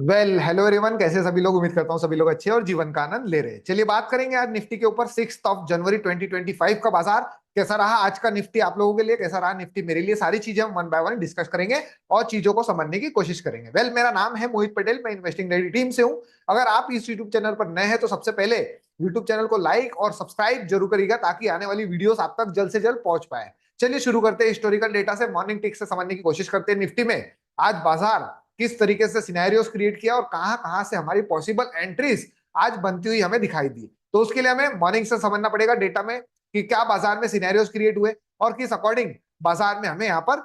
Hello everyone, कैसे सभी लोग। उम्मीद करता हूँ सभी लोग अच्छे और जीवन का आनंद ले रहे हैं। चलिए बात करेंगे आज निफ्टी के ऊपर। 6 जनवरी 2025 का बाजार कैसा रहा, आज का निफ्टी आप लोगों के लिए कैसा रहा, निफ्टी मेरे लिए, सारी चीजें हम वन बाय वन डिस्कस करेंगे और चीजों को समझने की कोशिश करेंगे। मेरा नाम है मोहित पटेल, मैं इन्वेस्टिंग रेडी टीम से हूँ। अगर आप इस यूट्यूब चैनल पर नए हैं तो सबसे पहले यूट्यूब चैनल को लाइक और सब्सक्राइब जरूर करिएगा ताकि आने वाली वीडियोस आप तक जल्द से जल्द पहुंच पाए। चलिए शुरू करते हैं हिस्टोरिकल डेटा से, मॉर्निंग टिक से समझने की कोशिश करते हैं निफ्टी में आज बाजार किस तरीके से सिनेरियोस क्रिएट किया और कहां कहां से हमारी पॉसिबल एंट्रीज आज बनती हुई हमें दिखाई दी। तो उसके लिए हमें मॉर्निंग से समझना पड़ेगा डेटा में कि क्या बाजार में सिनेरियोस क्रिएट हुए और किस अकॉर्डिंग बाजार में हमें यहाँ पर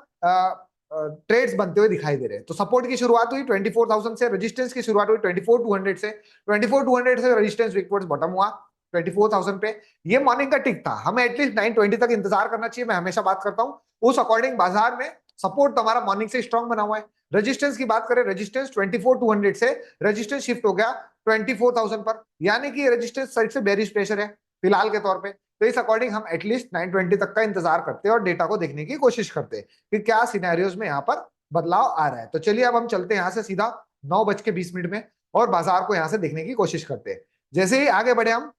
ट्रेड्स बनते हुए दिखाई दे रहे हैं। तो सपोर्ट की शुरुआत हुई 24,000 से, रेजिस्टेंस की शुरुआत हुई 24,200 से। 24,200 से रेजिस्टेंस विकवर्ड्स बॉटम हुआ 24,000 पे। ये मॉर्निंग का टिक था, हमें एटलीस्ट 920 तक इंतजार करना चाहिए। मैं हमेशा बात करता हूँ उस अकॉर्डिंग बाजार में सपोर्ट तो हमारा मॉर्निंग से स्ट्रॉन्ग बना हुआ है। रेजिस्टेंस की बात करें, रेजिस्टेंस 24,200 से रेजिस्टेंस शिफ्ट हो गया 24,000 पर, यानी कि रेजिस्टेंस साइड से बेरिश प्रेशर है फिलहाल के तौर पे। तो इस अकॉर्डिंग हम एटलीस्ट 920 तक का इंतजार करते हैं और डेटा को देखने की कोशिश करते हैं कि क्या सिनेरियोज में यहाँ पर बदलाव आ रहा है। तो चलिए अब हम चलते हैं यहाँ से सीधा 9:20 में और बाजार को यहाँ से देखने की कोशिश करते हैं। जैसे ही आगे बढ़े हम,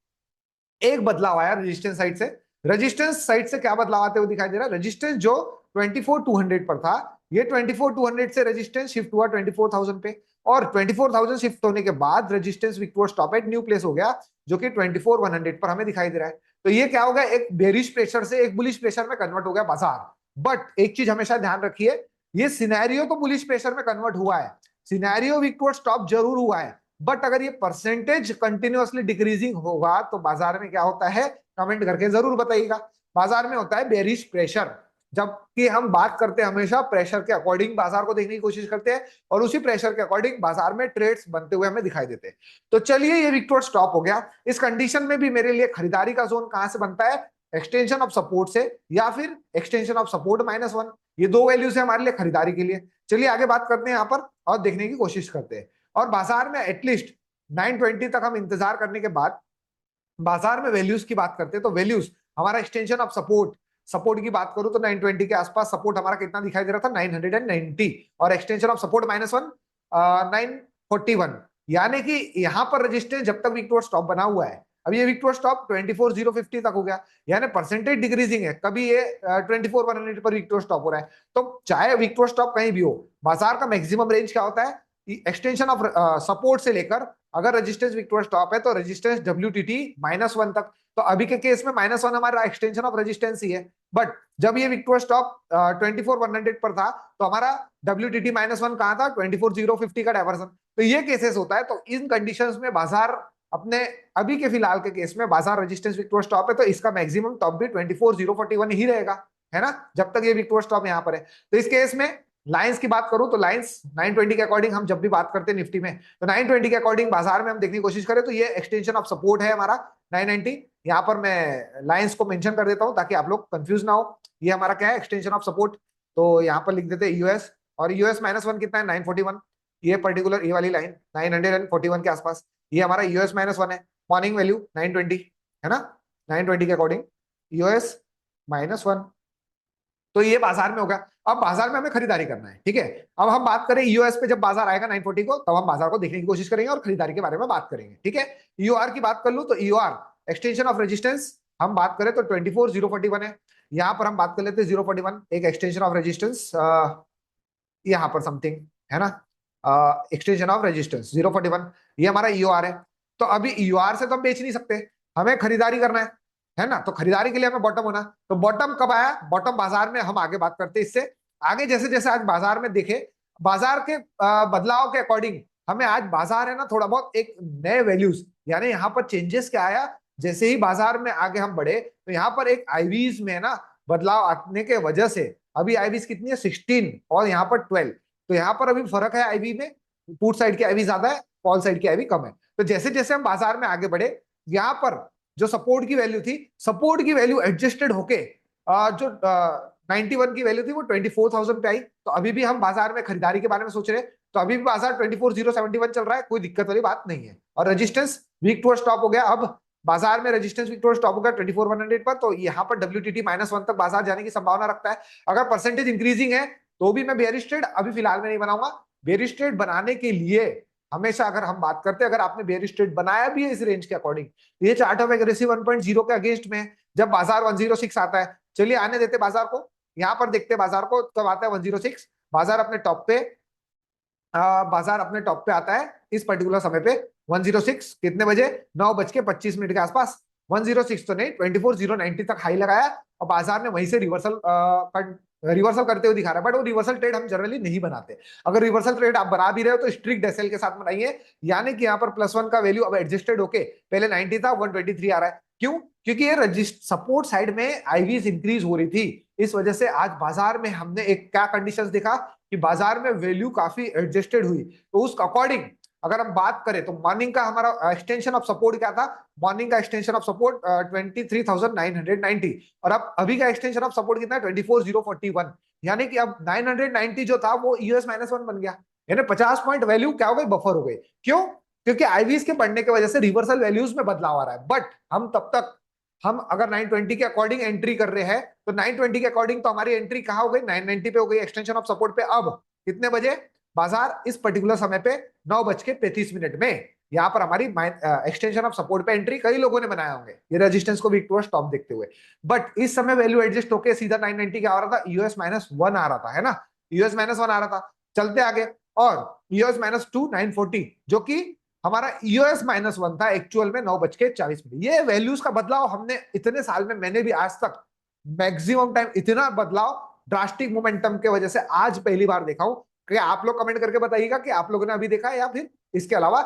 एक बदलाव आया रेजिस्टेंस साइड से। रेजिस्टेंस साइड से क्या बदलाव आते हुए दिखाई दे रहा है, रेजिस्टेंस जो 24,200 पर था, ये 24,200 से रेजिस्टेंस शिफ्ट हुआ 24,000 पे। और 24,000 शिफ्ट होने के बाद resistance victor stop at new place हो गया जो कि 24,100 पर हमें दिखाई दे रहा है। तो ये क्या होगा, एक बेरिश प्रेशर से एक बुलिश प्रेशर में कन्वर्ट हो गया बाजार। बट एक चीज हमेशा ध्यान रखिए, ये सिनेरियो तो बुलिश प्रेशर में कन्वर्ट हुआ है, सिनेरियो विक्टोर स्टॉप जरूर हुआ है, बट अगर ये परसेंटेज कंटिन्यूअसली डिक्रीजिंग होगा तो बाजार में क्या होता है, कमेंट करके जरूर बताइएगा। बाजार में होता है बेरिश प्रेशर, जबकि हम बात करते हैं हमेशा प्रेशर के अकॉर्डिंग बाजार को देखने की कोशिश करते हैं और उसी प्रेशर के अकॉर्डिंग बाजार में ट्रेड्स बनते हुए हमें दिखाई देते हैं। तो चलिए ये विक्टोर स्टॉप हो गया। इस कंडीशन में भी मेरे लिए खरीदारी का जोन कहां से बनता है, एक्सटेंशन ऑफ सपोर्ट से या फिर एक्सटेंशन ऑफ सपोर्ट -1। ये दो वैल्यूज है हमारे लिए खरीदारी के लिए। चलिए आगे बात करते हैं यहाँ पर और देखने की कोशिश करते हैं। और बाजार में एटलीस्ट 920 तक हम इंतजार करने के बाद बाजार में वैल्यूज की बात करते हैं। तो वैल्यूज हमारा एक्सटेंशन ऑफ सपोर्ट, सपोर्ट की बात करूं तो 920 के आसपास सपोर्ट हमारा कितना दिखाई दे रहा था, 990। और एक्सटेंशन ऑफ सपोर्ट -1 941, यानी कि यहां पर रेजिस्टेंस जब तक विक्टोर स्टॉप बना हुआ है, अब ये विक्टोर स्टॉप 24,050 तक हो गया, यानी परसेंटेज डिक्रीजिंग है। कभी ये 24,100 पर विक्टोर स्टॉप हो रहा है। तो चाहे विक्टोर स्टॉप कहीं भी हो, बाजार का मैक्सिमम रेंज क्या होता है, एक्सटेंशन ऑफ सपोर्ट से लेकर, अगर रेजिस्टेंस विक्टोर स्टॉप है तो रेजिस्टेंस WTT -1 तक। तो अभी के केस में -1 हमारा एक्सटेंशन ऑफ रेजिस्टेंस ही है। बट जब ये विक्टोर स्टॉप 24,100 पर था तो हमारा WTT -1 कहां था, 24,050 का डायवर्सन। तो ये केसेस होता है। तो इन कंडीशंस में बाजार अपने अभी के फिलहाल के केस में बाजार रेजिस्टेंस विक्टोर स्टॉप है तो इसका मैक्सिमम टॉप भी 24,041 ही रहेगा, है ना, जब तक ये विक्टोर स्टॉप यहाँ पर है। तो इस केस में लाइंस की बात करूं तो लाइंस 920 के अकॉर्डिंग हम जब भी बात करते हैं निफ्टी में, तो 920 के अकॉर्डिंग बाजार में हम देखने की कोशिश करें तो ये एक्सटेंशन ऑफ सपोर्ट है हमारा 990। यहाँ पर मैं लाइंस को मेंशन कर देता हूं ताकि आप लोग कंफ्यूज ना हो। ये हमारा क्या है, एक्सटेंशन ऑफ सपोर्ट। तो यहाँ पर लिख देते हैं यूएस, और यूएस -1 कितना है, 941। ये पर्टिकुलर ये वाली लाइन 941 के आसपास, ये हमारा यूएस -1 है। मॉर्निंग वैल्यू 920 है ना, 920 के अकॉर्डिंग यूएस -1। तो ये बाजार में होगा। अब बाजार में हमें खरीदारी करना है, ठीक है। अब हम बात करें यूएस पे, जब बाजार आएगा 940 को तब हम बाजार को देखने की कोशिश करेंगे और खरीदारी के बारे में बात करेंगे, ठीक है। यूआर की बात कर लूं तो यूआर एक्सटेंशन ऑफ रेजिस्टेंस हम बात करें तो 24,041 है। यहां पर हम बात कर लेते हैं 041, एक एक्सटेंशन ऑफ रेजिस्टेंस यहाँ पर समथिंग, है ना, एक्सटेंशन ऑफ रेजिस्टेंस 041, ये हमारा ईओआर है। तो अभी ईओआर से तो हम बेच नहीं सकते, हमें खरीदारी करना है ना। तो खरीदारी के लिए हमें बॉटम होना। तो बॉटम कब आया, बॉटम बाजार में हम आगे बात करते हैं इससे आगे। जैसे जैसे आज बाजार में देखे, बाजार के बदलाव के अकॉर्डिंग हमें आज बाजार है ना थोड़ा बहुत एक नए वैल्यूज, यानी यहाँ पर चेंजेस क्या आया, जैसे ही बाजार में आगे हम बढ़े तो यहाँ पर एक आईवीज में ना बदलाव आने के वजह से अभी आईवीज कितनी है, 16 और यहाँ पर 12। तो यहाँ पर अभी फर्क है आईवी में, पुट साइड की आईवी ज्यादा है, कॉल साइड की आईवी कम है। तो जैसे जैसे हम बाजार में आगे बढ़े, यहाँ पर जो सपोर्ट की वैल्यू थी, सपोर्ट की वैल्यू एडजस्टेड होके जो 91 की वैल्यू थी वो 24,000 पे आई। तो अभी भी हम बाजार में खरीदारी के बारे में सोच रहे हैं, तो अभी भी बाजार 24,071 चल रहा है, कोई दिक्कत वाली बात नहीं है। और रेजिस्टेंस वीक टू स्टॉप हो गया, अब बाजार में रेजिस्टेंस वीक टू स्टॉप हो गया 24,100 पर। तो यहाँ पर WTT -1 तक बाजार जाने की संभावना रखता है। अगर परसेंटेज इंक्रीजिंग है तो भी मैं बेयरिश ट्रेड अभी फिलहाल में नहीं बनाऊंगा। बेयरिश ट्रेड बनाने के लिए हमेशा अगर हम बात करते हैं, अगर आपने बेयरिश ट्रेड बनाया भी है इस रेंज के अकॉर्डिंग, ये चार्ट ऑफ एग्रेसिव 1.0 के अगेंस्ट में है। जब बाजार 106 आता है, चलिए आने देते बाजार को, यहां पर देखते हैं बाजार को कब आता है 106। बाजार अपने टॉप पे बाजार अपने टॉप पे आता है इस पर्टिकुलर समय पे 106 कितने बजे, 9:25 के आसपास। 106 तो नहीं, 24,090 तक हाई लगाया और बाजार ने वहीं से रिवर्सल करते हुए दिखा रहा है। बट वो रिवर्सल ट्रेड हम जनरली नहीं बनाते। अगर रिवर्सल ट्रेड आप बना भी रहे हो तो स्ट्रिक्ट एसएल के साथ बनाइए, यानी कि यहाँ पर +1 का वैल्यू अब एडजस्टेड होके पहले 90 था, 123 आ रहा है। क्यों? क्योंकि ये सपोर्ट साइड में आईवीज इंक्रीज हो रही थी। इस वजह से आज बाजार में हमने एक क्या कंडीशंस देखा कि बाजार में वैल्यू काफी एडजस्टेड हुई। तो उस अकॉर्डिंग अगर हम बात करें तो मॉर्निंग का हमारा एक्सटेंशन ऑफ सपोर्ट क्या था? मॉर्निंग का एक्सटेंशन ऑफ सपोर्ट 23,990 और अब अभी का एक्सटेंशन ऑफ सपोर्ट कितना है? 24,041। यानी कि अब 990 जो था वो US-1 बन गया, यानी 50 पॉइंट वैल्यू क्या हो गई? बफर हो गई। क्यों? क्योंकि आईवीज के बढ़ने की वजह से रिवर्सल वैल्यूज में बदलाव आ रहा है। बट हम तब तक हम अगर 920 के अकॉर्डिंग एंट्री कर रहे हैं तो 920 के अकॉर्डिंग तो हमारी एंट्री कहां हो गई? 990 पे हो गई, एक्सटेंशन ऑफ सपोर्ट पे। अब कितने बजे? बाजार इस पर्टिकुलर समय पे 9:35 में यहां पर हमारी एक्सटेंशन ऑफ सपोर्ट पे एंट्री कई लोगों ने बनाया होंगे ये रेजिस्टेंस को वीक टुवर्ड्स टॉप देखते हुए। बट इस समय वैल्यू एडजस्ट होकर सीधा 990 क्या आ रहा था? US-1 आ रहा था, है ना? US-1 आ रहा था। चलते आगे, और US-2 940 जो कि हमारा US-1 था एक्चुअल में 9:40 ये वैल्यूज का बदलाव हमने इतने साल में, मैंने भी आज तक मैक्सिमम टाइम इतना बदलाव ड्रास्टिक मोमेंटम के वजह से आज पहली बार देखा हूं। कि आप लोग कमेंट करके बताइएगा कि आप लोगों ने अभी देखा है या फिर इसके अलावा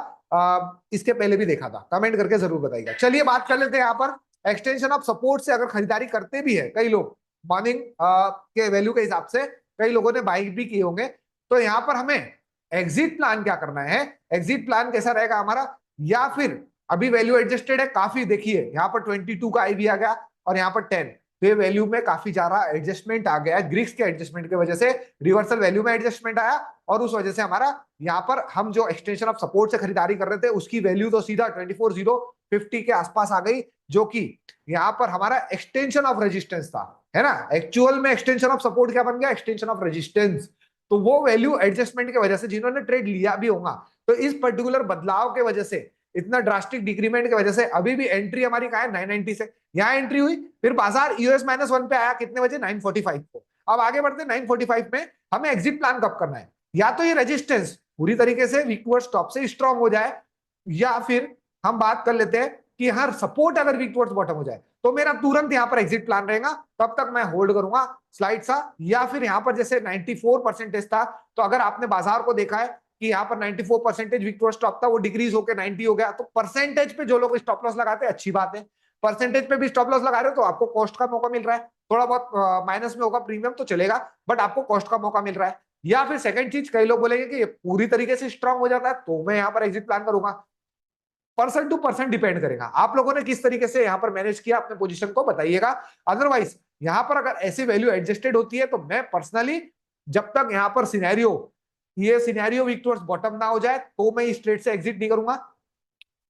इसके पहले भी देखा था, कमेंट करके जरूर बताइएगा। चलिए बात कर लेते हैं यहाँ पर एक्सटेंशन ऑफ सपोर्ट से अगर खरीदारी करते भी है कई लोग मॉर्निंग के वैल्यू के हिसाब से, कई लोगों ने बाइक भी किए होंगे, तो यहाँ पर हमें एग्जिट प्लान क्या करना है? एग्जिट प्लान कैसा रहेगा हमारा? या फिर अभी वैल्यू एडजस्टेड है काफी, देखिए यहाँ पर 22 का आई भी आ गया और यहाँ पर 10, तो ये वैल्यू में काफी ज्यादा एडजस्टमेंट आ गया है। ग्रीक्स के एडजस्टमेंट की वजह से रिवर्सल वैल्यू में एडजस्टमेंट आया और उस वजह से हमारा यहाँ पर हम जो एक्सटेंशन ऑफ सपोर्ट से खरीदारी कर रहे थे उसकी वैल्यू तो सीधा 24,050 के आसपास आ गई, जो कि यहाँ पर हमारा एक्सटेंशन ऑफ रेजिस्टेंस था, है ना? एक्चुअल में एक्सटेंशन ऑफ सपोर्ट क्या बन गया? Extension of resistance. तो वो वैल्यू एडजस्टमेंट की वजह से जिन्होंने ट्रेड लिया भी होगा तो इस पर्टिकुलर बदलाव के वजह से, इतना ड्रास्टिक डिक्रीमेंट की वजह से अभी भी एंट्री हमारी कहा है 990 से, यहां एंट्री हुई, फिर बाजार US-1 पे आया कितने बजे? 945 को। अब आगे बढ़ते 945 में हमें एग्जिट प्लान कब करना है? या तो ये रेजिस्टेंस पूरी तरीके से वीक टुवर्ड्स टॉप से स्ट्रांग हो जाए, या फिर हम बात कर लेते हैं कि हर सपोर्ट अगर वीक टुवर्ड्स बॉटम हो जाए तो मेरा तुरंत यहां पर एग्जिट प्लान रहेगा, तब तक मैं होल्ड करूंगा स्लाइड सा। या फिर यहां पर जैसे 94% था, तो अगर आपने बाजार को देखा है कि यहाँ पर 94% वीक टुवर्ड्स टॉप था, वो डिक्रीज होकर 90 हो गया, तो परसेंटेज पे जो लोग स्टॉप लॉस लगाते हैं अच्छी बात है। परसेंटेज पे भी स्टॉप लॉस लगा रहे हो तो आपको कॉस्ट का मौका मिल रहा है, थोड़ा बहुत माइनस में होगा प्रीमियम तो चलेगा, बट आपको कॉस्ट का मौका मिल रहा है। या फिर सेकंड चीज, कई लोग बोलेंगे कि ये पूरी तरीके से स्ट्रांग हो जाता है तो मैं यहाँ पर एग्जिट प्लान करूंगा। पर्सन टू पर्सन डिपेंड करेगा, आप लोगों ने किस तरीके से यहाँ पर मैनेज किया अपने पोजीशन को बताइएगा। अदरवाइज यहाँ पर अगर ऐसी वैल्यू एडजस्टेड होती है तो मैं पर्सनली जब तक यहाँ पर ये सिनेरियो वीक टुवर्ड्स बॉटम ना हो जाए तो मैं इस ट्रेड से एग्जिट नहीं करूंगा।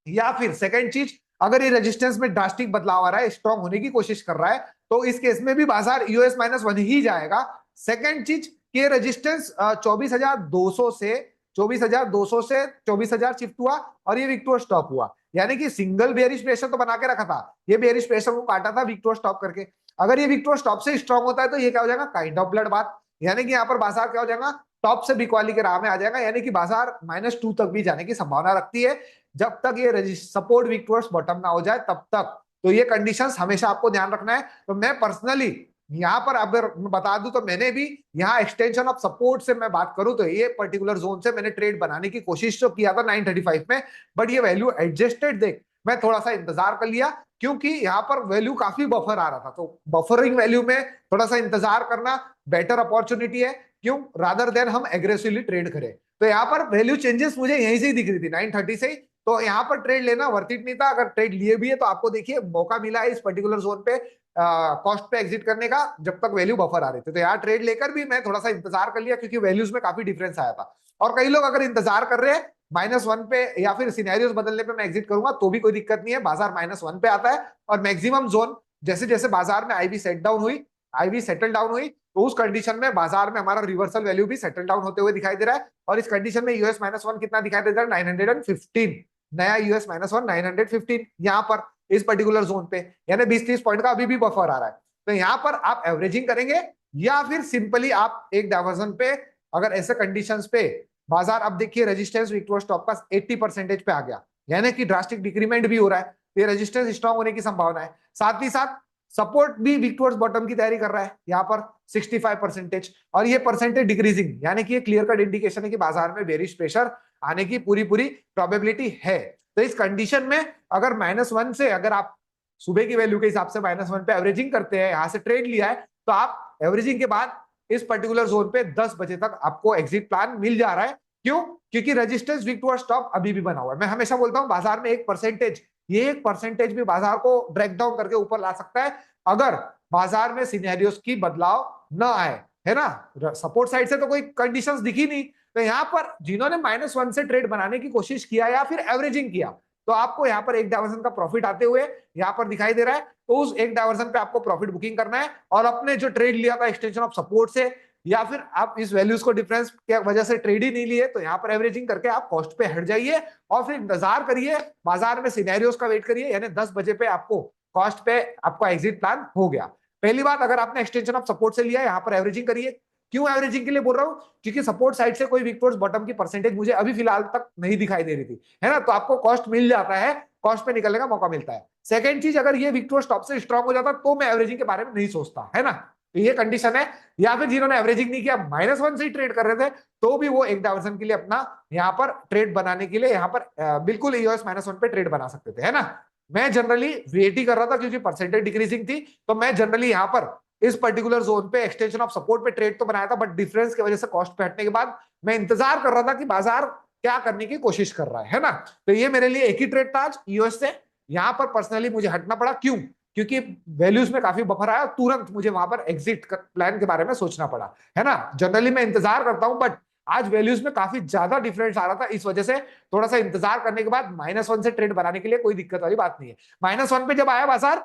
या फिर सेकंड चीज, अगर ये रेजिस्टेंस में ड्रास्टिक बदलाव आ रहा है, स्ट्रांग होने की कोशिश कर रहा है, तो इस केस में भी बाजार US-1 ही जाएगा। सेकंड चीज कि रेजिस्टेंस 24,200 से 24,000 शिफ्ट हुआ और ये वीक टुवर्ड्स टॉप हुआ, यानी कि सिंगल बेयरिश प्रेशर तो बना के रखा था, ये बेयरिश प्रेशर को काटा था वीक टुवर्ड्स टॉप करके। अगर ये वीक टुवर्ड्स टॉप से स्ट्रांग होता है तो ये क्या हो जाएगा? काइंड ऑफ ब्लड बात, यानी कि यहाँ पर बाजार क्या हो जाएगा? टॉप से बिकवाली के राह में आ जाएगा, यानी कि बाजार -2 तक भी जाने की संभावना रखती है जब तक ये सपोर्ट वीक टुवर्ड्स बॉटम ना हो जाए तब तक। तो ये कंडीशंस हमेशा आपको ध्यान रखना है। तो मैं पर्सनली यहाँ पर अगर बता दूं तो मैंने भी यहाँ एक्सटेंशन ऑफ सपोर्ट से मैं बात करूं तो ये पर्टिकुलर जोन से मैंने ट्रेड बनाने की कोशिश तो किया था 935 में, बट ये वैल्यू एडजस्टेड देख मैं थोड़ा सा इंतजार कर लिया, क्योंकि यहाँ पर वैल्यू काफी बफर आ रहा था, तो बफरिंग वैल्यू में थोड़ा सा इंतजार करना बेटर अपॉर्चुनिटी है, क्यों? रादर देन हम एग्रेसिवली ट्रेड करें। तो यहाँ पर वैल्यू चेंजेस मुझे यहीं से ही दिख रही थी 930 से ही, तो यहाँ पर ट्रेड लेना वर्थ इट नहीं था। अगर ट्रेड लिए भी है तो आपको देखिए मौका मिला है इस पर्टिकुलर जोन पे कॉस्ट पे एग्जिट करने का, जब तक वैल्यू बफर आ रही थी। तो यहाँ ट्रेड लेकर भी मैं थोड़ा सा इंतजार कर लिया क्योंकि वैल्यूज में काफी डिफरेंस आया था। और कई लोग अगर इंतजार कर रहे हैं -1 पे या फिर सिनेरियोस बदलने पे मैं एग्जिट करूंगा तो भी कोई दिक्कत नहीं है, बाजार -1 पे आता है और मैक्सिमम जोन जैसे जैसे बाजार में आईवी सेट डाउन हुई आईवी सेटल डाउन हुई, तो उस कंडीशन में बाजार में हमारा रिवर्सल वैल्यू भी सेटल डाउन होते हुए दिखाई दे रहा है। और इस कंडीशन में यूएस -1 कितना दिखाई दे रहा है? 915। नया यूएस -1 915 यहाँ पर इस पर्टिकुलर जोन पे, यानी 20-30 पॉइंट का अभी भी बफर आ रहा है। तो यहाँ पर आप एवरेजिंग करेंगे या फिर सिंपली आप एक डायवर्जन पे, अगर ऐसे कंडीशंस पे बाजार, अब देखिए रेजिस्टेंस वीक टू स्टॉप का 80% पे आ गया, यानी कि ड्रास्टिक डिक्रीमेंट भी हो रहा है, ये रेजिस्टेंस स्ट्रांग होने की संभावना है। साथ ही साथ सपोर्ट भी वीक टुवर्ड्स बॉटम की तैयारी कर रहा है यहाँ पर 65%, और ये परसेंटेज डिक्रीजिंग, यानी कि ये क्लियर कट इंडिकेशन है कि बाजार में बेरिश प्रेशर आने की पूरी पूरी प्रोबेबिलिटी है। तो इस कंडीशन में अगर -1 से, अगर आप सुबह की वैल्यू के हिसाब से -1 पे एवरेजिंग करते हैं, यहां से ट्रेड लिया है, तो आप एवरेजिंग के बाद इस पर्टिकुलर जोन पे 10 बजे तक आपको एग्जिट प्लान मिल जा रहा है। क्यों? क्योंकि रेजिस्टेंस वीक टू स्टॉप अभी भी बना हुआ है। मैं हमेशा बोलता हूं बाजार में 1%, ये 1% भी बाजार को ब्रेक डाउन करके ऊपर ला सकता है, अगर बाजार में सिनेरियोस की बदलाव न आए, है ना। सपोर्ट साइड से तो कोई कंडीशंस दिखी नहीं, तो यहां पर जिन्होंने -1 से ट्रेड बनाने की कोशिश किया या फिर एवरेजिंग किया, तो आपको यहां पर एक डायवर्जन का प्रॉफिट आते हुए यहां पर दिखाई दे रहा है। तो उस एक डायवर्जन पे आपको प्रॉफिट बुकिंग करना है, और अपने जो ट्रेड लिया था एक्सटेंशन ऑफ सपोर्ट से, या फिर आप इस वैल्यूज को डिफरेंस की वजह से ट्रेड ही नहीं लिए, तो यहां पर एवरेजिंग करके आप कॉस्ट पे हट जाइए और फिर इंतजार करिए, बाजार में सिनेरियोस का वेट करिए, यानी 10 बजे पे आपको कॉस्ट पे आपका एग्जिट प्लान हो गया। पहली बात, अगर आपने एक्सटेंशन ऑफ सपोर्ट से लिया, यहां पर एवरेजिंग करिए। क्यों एवरेजिंग के लिए बोल रहा हूं? क्योंकि सपोर्ट साइड से कोई वीक टुवर्ड्स बॉटम की परसेंटेज मुझे अभी फिलहाल तक नहीं दिखाई दे रही थी, है ना। तो आपको कॉस्ट मिल जाता है, कॉस्ट पे निकलने का मौका मिलता है। सेकंड चीज, अगर ये वीक टुवर्ड्स टॉप से स्ट्रांग हो जाता तो मैं एवरेजिंग के बारे में नहीं सोचता, है ना। तो ये कंडीशन है। या फिर जिन्होंने एवरेजिंग नहीं किया, -1 से ही ट्रेड कर रहे थे, तो भी वो एक डायवर्सन के लिए अपना यहाँ पर ट्रेड बनाने के लिए यहाँ पर बिल्कुल ईओएस -1 पे ट्रेड बना सकते थे, है ना। मैं जनरली वेट ही कर रहा था क्योंकि परसेंटेज डिक्रीजिंग थी, तो मैं जनरली यहाँ पर इस पर्टिकुलर जोन पे एक्सटेंशन ऑफ सपोर्ट पे ट्रेड तो बनाया था, बट डिफरेंस की वजह से कॉस्ट पे हटने के बाद मैं इंतजार कर रहा था कि बाजार क्या करने की कोशिश कर रहा है ना। तो ये मेरे लिए एक ही ट्रेड था आज यूएस से। यहाँ पर पर्सनली मुझे हटना पड़ा। क्यों? क्योंकि वैल्यूज में काफी बफर आया, तुरंत मुझे वहां पर एग्जिट प्लान के बारे में सोचना पड़ा, है ना। जनरली मैं इंतजार करता हूं, बट आज वैल्यूज में काफी ज्यादा डिफरेंस आ रहा था, इस वजह से थोड़ा सा इंतजार करने के बाद -1 से ट्रेड बनाने के लिए कोई दिक्कत वाली बात नहीं है। -1 पे जब आया बाजार,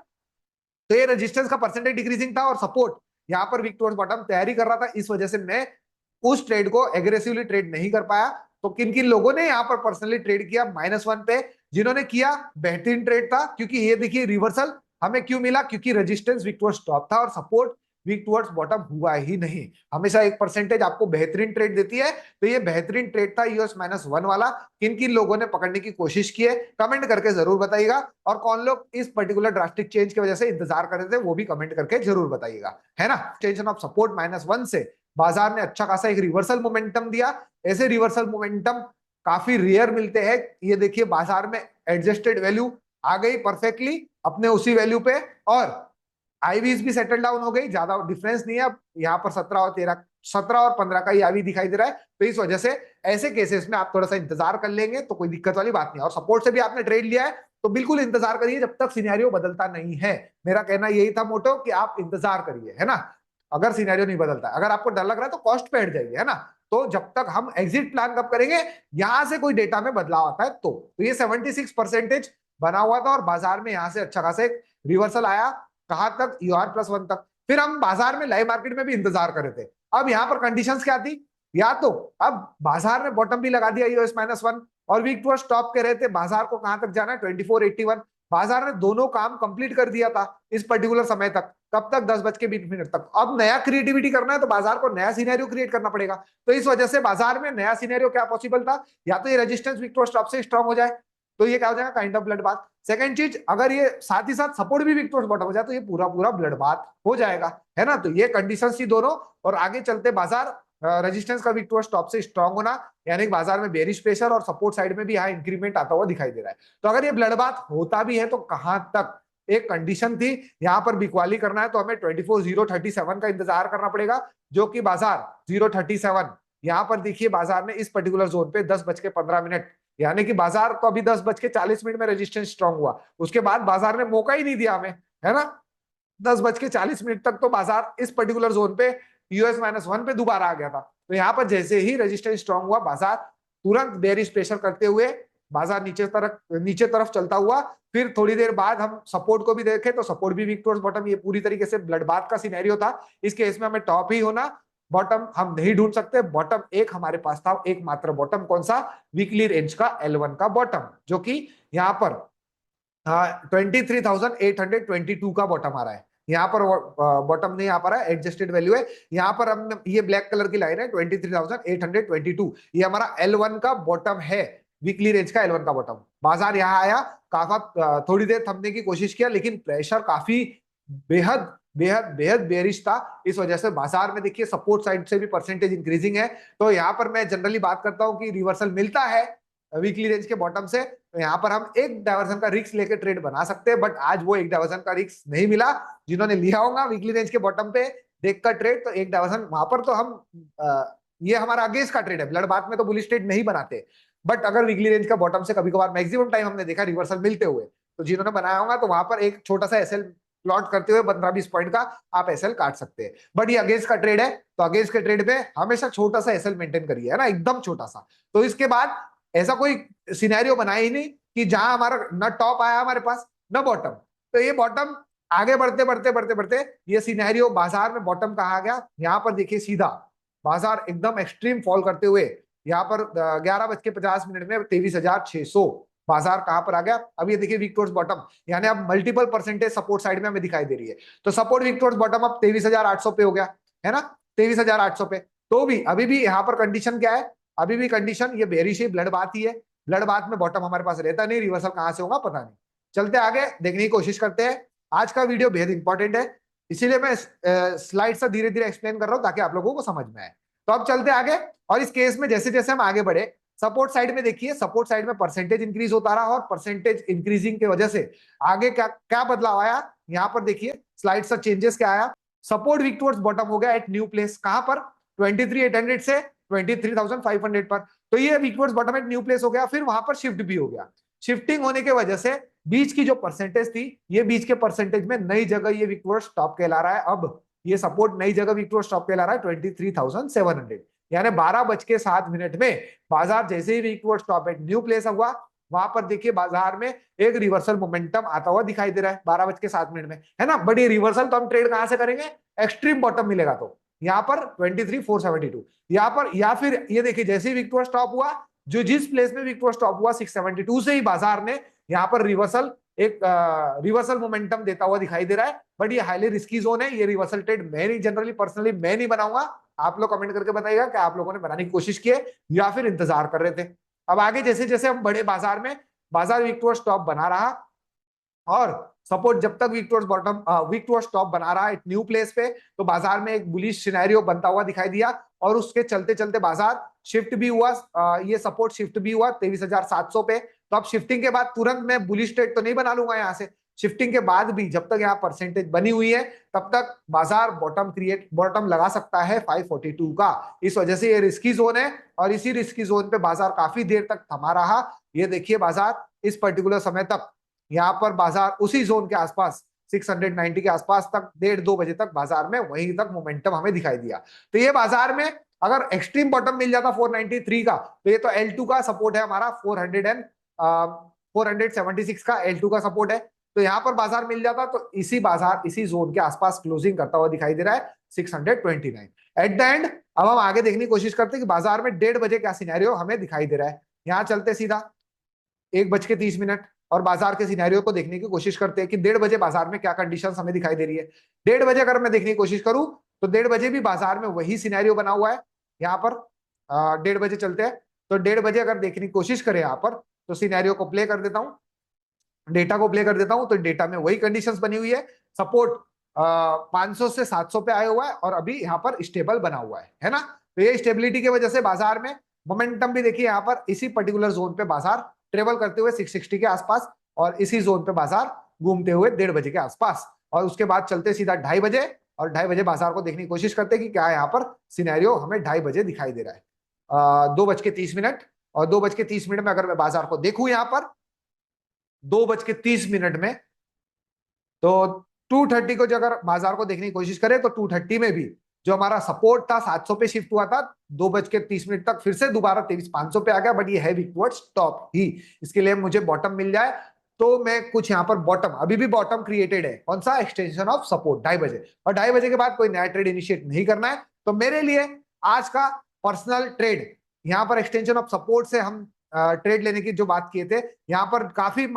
तो ये रेजिस्टेंस का परसेंटेज डिक्रीजिंग था और सपोर्ट यहाँ पर वीक टुवर्ड्स बॉटम तैयारी कर रहा था, इस वजह से मैं उस ट्रेड को एग्रेसिवली ट्रेड नहीं कर पाया। तो किन किन लोगों ने यहाँ पर पर्सनली ट्रेड किया -1 पे? जिन्होंने किया, बेहतरीन ट्रेड था, क्योंकि ये देखिए रिवर्सल हमें क्यों मिला, क्योंकि रेजिस्टेंस वीक टुवर्ड्स टॉप था और सपोर्ट वीक टुवर्ड्स बॉटम हुआ ही नहीं। हमेशा 1% आपको बेहतरीन ट्रेड देती है, तो ये बेहतरीन ट्रेड था यूएस -1 वाला। किन किन लोगों ने पकड़ने की कोशिश की है, कमेंट करके जरूर बताइएगा, और कौन लोग इस पर्टिकुलर ड्रास्टिक चेंज की वजह से इंतजार कर रहे थे, वो भी कमेंट करके जरूर बताइएगा, है ना। टेंशन ऑफ सपोर्ट -1 से बाजार ने अच्छा खासा एक रिवर्सल मोमेंटम दिया। ऐसे रिवर्सल मोमेंटम काफी रेयर मिलते हैं। ये देखिए बाजार में एडजस्टेड वैल्यू आ गई परफेक्टली अपने उसी वैल्यू पे, और आईवीज भी सेटल डाउन हो गई, ज्यादा डिफरेंस नहीं है। अब यहाँ पर 17 और 15 का ही आईवी दिखाई दे रहा है, तो इस वजह से ऐसे केसेस में आप थोड़ा सा इंतजार कर लेंगे तो कोई दिक्कत वाली बात नहीं है। और सपोर्ट से भी आपने ट्रेड लिया है, तो बिल्कुल इंतजार करिए जब तक सिनेरियो बदलता नहीं है। मेरा कहना यही था मोटो कि आप इंतजार करिए, है ना। अगर सिनेरियो नहीं बदलता, अगर आपको डर लग रहा है तो कॉस्ट पे हट जाइए, है ना। तो जब तक हम एग्जिट प्लान कब करेंगे, यहां से कोई डेटा में बदलाव आता है तो ये 76% बना हुआ था, और बाजार में यहां से अच्छा खासा एक रिवर्सल आया, कहां तक? UR+1 तक। फिर हम बाजार में लाइव मार्केट में भी इंतजार कर रहे थे। अब यहां पर कंडीशंस क्या थी? या तो अब बाजार ने बॉटम भी लगा दिया यूएस -1, और वीक टू स्टॉप के रहे थे, बाजार को कहां तक जाना है? 2481। बाजार ने दोनों काम कंप्लीट कर दिया था इस पर्टिकुलर समय तक। कब तक? 10:20 तक। अब नया क्रिएटिविटी करना है तो बाजार को नया सिनेरियो क्रिएट करना पड़ेगा। तो इस वजह से बाजार में नया सिनेरियो क्या पॉसिबल था? या तो ये रेजिस्टेंस वीक टू स्टॉप से स्ट्रांग हो जाए, तो ये क्या हो जाएगा? Kind of blood bath. Second चीज, अगर ये साथ ही साथ सपोर्ट भी वीक टू बॉटम हो जाए, तो ये पूरा पूरा ब्लड बाथ हो जाएगा, है ना। तो ये कंडीशंस थी दोनों, और आगे चलते बाजार रेजिस्टेंस का वीक टू स्टॉप से स्ट्रांग होना, यानी बाजार में बेरिश प्रेशर और सपोर्ट साइड में भी यहाँ इंक्रीमेंट आता हुआ दिखाई दे रहा है। तो अगर ये ब्लड बाथ होता भी है तो कहां तक? एक कंडीशन थी, यहाँ पर बिकवाली करना है तो हमें 24,037 का इंतजार करना पड़ेगा, जो कि बाजार 037, यहाँ पर देखिए बाजार ने इस पर्टिकुलर जोन पे 10:15, यानी कि बाजार तो अभी 10:40 में रेजिस्टेंस स्ट्रांग हुआ, उसके बाद बाजार ने मौका ही नहीं दिया हमें, है ना। 10:40 तक तो बाजार इस पर्टिकुलर जोन पे यूएस -1 पे दोबारा आ गया था। तो यहाँ पर जैसे ही रेजिस्टेंस स्ट्रांग हुआ, बाजार तुरंत बेरिश प्रेशर करते हुए बाजार नीचे तरफ चलता हुआ, फिर थोड़ी देर बाद हम सपोर्ट को भी देखें तो सपोर्ट भी वीक टुवर्ड्स बॉटम, ये पूरी तरीके से ब्लड बाथ का सिनेरियो था। इस केस में हमें टॉप ही होना, बॉटम हम नहीं ढूंढ सकते। बॉटम एक हमारे पास था, एकमात्र बॉटम कौन सा, वीकली रेंज का L1 का बॉटम, जो कि यहाँ पर 23,822 का बॉटम आ रहा है। यहाँ पर बॉटम नहीं आ पा रहा है, एडजस्टेड वैल्यू है। यहाँ पर हम ये ब्लैक कलर की लाइन है 23,822, ये हमारा L1 का बॉटम है, वीकली रेंज का L1 का बॉटम। बाजार यहाँ आया, काफी थोड़ी देर थमने की कोशिश किया, लेकिन प्रेशर काफी बेहद बेहद बेहद बेरिश था। इस वजह से बाजार में देखिए सपोर्ट साइड से भी परसेंटेज इंक्रीजिंग है। तो यहाँ पर मैं जनरली बात करता हूँ कि रिवर्सल मिलता है वीकली रेंज के बॉटम से, तो यहाँ पर हम एक डायवर्सन का रिस्क लेके ट्रेड बना सकते हैं, बट आज वो एक डायवर्सन का रिस्क नहीं मिला। जिन्होंने लिया होगा वीकली रेंज के बॉटम पे देखकर ट्रेड, तो एक डायवर्सन वहां पर तो हम ये हमारा अगेंस्ट का ट्रेड है, ब्लड बाथ में तो बुलिश ट्रेड नहीं बनाते। बट अगर वीकली रेंज का बॉटम से कभी कभार मैक्सिमम टाइम हमने देखा रिवर्सल मिलते हुए, तो जिन्होंने बनाया होगा तो वहां पर एक छोटा सा एसएल प्लॉट करते हुए 15-20 पॉइंट का आप एसएल काट सकते हैं। बट ये अगेंस्ट का ट्रेड है, तो अगेंस्ट के ट्रेड पे हमेशा छोटा सा एसएल मेंटेन करिए, है ना, एकदम छोटा सा। तो इसके बाद ऐसा कोई सिनेरियो बनाया ही नहीं कि जहां हमारा न टॉप आया हमारे पास न बॉटम। तो ये बॉटम आगे बढ़ते बढ़ते बढ़ते बढ़ते ये सिनेरियो बाजार में बॉटम कहा गया। यहाँ पर देखिए सीधा बाजार एकदम एक्सट्रीम फॉल करते हुए यहाँ पर 11:50 में 23,600 बाजार कहां पर आ गया। अब ये देखिए वीक टुवर्ड्स बॉटम, यानी अब मल्टीपल परसेंटेज सपोर्ट साइड में हमें दिखाई दे रही है। तो सपोर्ट वीक टुवर्ड्स बॉटम अब 23,800 पे हो गया, है ना, 23,800 पे। तो भी अभी भी यहाँ पर कंडीशन क्या है, अभी भी कंडीशन ये बेरिश ही ब्लड बात ही है। ब्लड बात में बॉटम हमारे पास रहता नहीं, रिवर्सल कहां से होगा पता नहीं। चलते आगे देखने की कोशिश करते हैं। आज का वीडियो बेहद इंपॉर्टेंट है, इसीलिए मैं स्लाइड से धीरे धीरे एक्सप्लेन कर रहा हूं ताकि आप लोगों को समझ में आए। तो अब चलते आगे, और इस केस में जैसे जैसे हम आगे बढ़े, सपोर्ट साइड में देखिए, सपोर्ट साइड में परसेंटेज इंक्रीज होता रहा, और परसेंटेज इंक्रीजिंग की वजह से आगे क्या क्या बदलाव आया, यहाँ पर देखिए स्लाइड से चेंजेस क्या आया। सपोर्ट वीक टुवर्ड्स बॉटम हो गया एट न्यू प्लेस, कहां पर 23,800 से 23,500 पर। तो ये wick towards bottom at new place हो गया, फिर वहां पर शिफ्ट भी हो गया। शिफ्टिंग होने की वजह से बीच की जो परसेंटेज थी, ये बीच के परसेंटेज में नई जगह ये वीक टुवर्ड्स टॉप कहला रहा है। अब ये सपोर्ट नई जगह वीक टुवर्ड्स टॉप कहला रहा है 23,700, यानी 12:07 में बाजार जैसे ही weak towards top at new place हुआ, वहां पर देखिए बाजार में एक रिवर्सल मोमेंटम आता हुआ दिखाई दे रहा है 12:07 में, है ना। बट ये रिवर्सल तो हम ट्रेड कहां से करेंगे, एक्सट्रीम बॉटम मिलेगा तो यहाँ पर 23,472, यहाँ पर, या फिर ये देखिए जैसे ही वीक टुवर्ड्स टॉप हुआ, जो जिस प्लेस में वीक टुवर्ड्स टॉप हुआ 672 से ही बाजार ने यहाँ पर रिवर्सल एक रिवर्सल मोमेंटम देता हुआ दिखाई दे रहा है। बट ये हाईली रिस्की जोन है, ये रिवर्सल ट्रेड मैं नहीं, जनरली पर्सनली मैं नहीं बनाऊंगा। आप लोग कमेंट करके बताइएगा कि आप लोगों ने बनाने की कोशिश की है या फिर इंतजार कर रहे थे। अब आगे जैसे जैसे हम बड़े बाजार में, बाजार वीक टुवर्ड्स टॉप बना रहा, और सपोर्ट जब तक wick towards bottom wick towards top बना रहा है न्यू प्लेस पे, तो बाजार में एक बुलिश सिनेरियो बनता हुआ दिखाई दिया, और उसके चलते चलते बाजार शिफ्ट भी हुआ, ये सपोर्ट शिफ्ट भी हुआ 23,700 पे। तो अब शिफ्टिंग के बाद तुरंत मैं बुलिश ट्रेड तो नहीं बना लूंगा यहाँ से, शिफ्टिंग के बाद भी जब तक यहाँ परसेंटेज बनी हुई है तब तक बाजार बॉटम लगा सकता है 542 का। इस वजह से ये रिस्की जोन है, और इसी रिस्की जोन पे बाजार काफी देर तक थमा रहा। ये देखिए बाजार इस पर्टिकुलर समय तक यहाँ पर बाजार उसी जोन के आसपास 690 के आसपास तक 1:30-2 बजे तक बाजार में वहीं तक मोमेंटम हमें दिखाई दिया। तो ये बाजार में अगर एक्सट्रीम बॉटम मिल जाता 493 का, तो ये तो L2 का सपोर्ट है हमारा, 476 का L2 का सपोर्ट है। तो यहाँ पर बाजार मिल जाता तो इसी जोन के आसपास क्लोजिंग करता हुआ दिखाई दे रहा है 629 एट द एंड। अब हम आगे देखने की कोशिश करते हैं कि बाजार में 1:30 बजे क्या सिनेरियो हमें दिखाई दे रहा है। यहाँ चलते सीधा 1:30 और बाजार के सिनेरियो को देखने की कोशिश करते हैं कि 1:30 बजे बाजार में क्या कंडीशंस हमें दिखाई दे रही है। 1:30 बजे अगर मैं देखने की कोशिश करूं तो 1:30 बजे भी बाजार में वही सिनेरियो बना हुआ है। यहाँ पर 1:30 बजे चलते हैं, तो 1:30 बजे अगर देखने की कोशिश करें यहाँ पर, तो सिनेरियो को प्ले कर देता हूँ, डेटा को प्ले कर देता हूं। तो डेटा में वही कंडीशंस बनी हुई है, सपोर्ट 500 से 700 पे आया हुआ है, और अभी यहाँ पर स्टेबल बना हुआ है ना। तो ये स्टेबिलिटी की वजह से बाजार में मोमेंटम भी देखिए यहाँ पर इसी पर्टिकुलर जोन पे बाजार ट्रेवल करते हुए 660 के आसपास, और इसी जोन पे बाजार घूमते हुए 1:30 बजे के आसपास, और उसके बाद चलते सीधा 2:30 बजे, और 2:30 बजे बाजार को देखने की कोशिश करते हैं कि क्या यहाँ पर सिनेरियो हमें 2:30 बजे दिखाई दे रहा है। 2:30, और 2:30 में अगर मैं बाजार को देखूं यहाँ पर 2:30 में, तो 2:30 को जो अगर बाजार को देखने की कोशिश करें तो 2:30 में भी जो हमारा सपोर्ट था 700 पे शिफ्ट हुआ था, 2:30 तक फिर से दोबारा 23,500 पे आ गया, बट ये है वीक टुवर्ड्स टॉप ही। इसके लिए मुझे बॉटम मिल जाए तो मैं कुछ यहाँ पर बॉटम, अभी भी बॉटम क्रिएटेड है, कौन सा, एक्सटेंशन ऑफ सपोर्ट 2:30 बजे, और 2:30 बजे के बाद कोई नया ट्रेड इनिशिएट नहीं करना है। तो मेरे लिए आज का पर्सनल ट्रेड, यहाँ पर एक्सटेंशन ऑफ सपोर्ट से हम ट्रेड लेने की जो बात किए थे, यहाँ पर काफी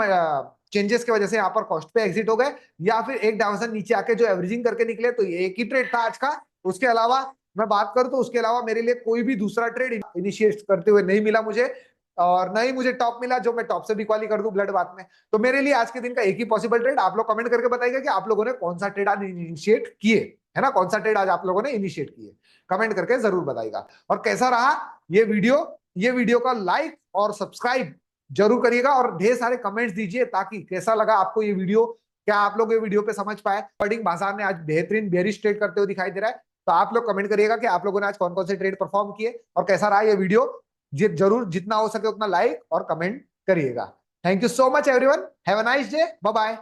चेंजेस की वजह से यहाँ पर कॉस्ट पे एग्जिट हो गए, या फिर एक डायवर्सन नीचे आके जो एवरेजिंग करके निकले, तो ये एक ही ट्रेड था आज का। उसके अलावा मैं बात करूं तो उसके अलावा मेरे लिए कोई भी दूसरा ट्रेड इनिशिएट करते हुए नहीं मिला मुझे, और न ही मुझे टॉप मिला जो मैं टॉप से भी क्वाली कर दूं ब्लड बात में। तो मेरे लिए आज के दिन का एक ही पॉसिबल ट्रेड, आप लोग कमेंट करके बताइएगा कि आप लोगों ने कौन सा ट्रेड आज इनिशिएट किए, है ना, कौन सा ट्रेड आज आप लोगों ने इनिशिएट किए, कमेंट करके जरूर बताइएगा। और कैसा रहा ये वीडियो का लाइक और सब्सक्राइब जरूर करिएगा, और ढेर सारे कमेंट्स दीजिए ताकि कैसा लगा आपको ये वीडियो, क्या आप लोग ये वीडियो पे समझ पाए। ट्रेडिंग बाजार ने आज बेहतरीन बेरिश ट्रेड करते हुए दिखाई दे रहा है, तो आप लोग कमेंट करिएगा कि आप लोगों ने आज कौन कौन से ट्रेड परफॉर्म किए और कैसा रहा ये वीडियो। जरूर जितना हो सके उतना लाइक और कमेंट करिएगा। Thank you so much everyone, have a nice day, bye bye.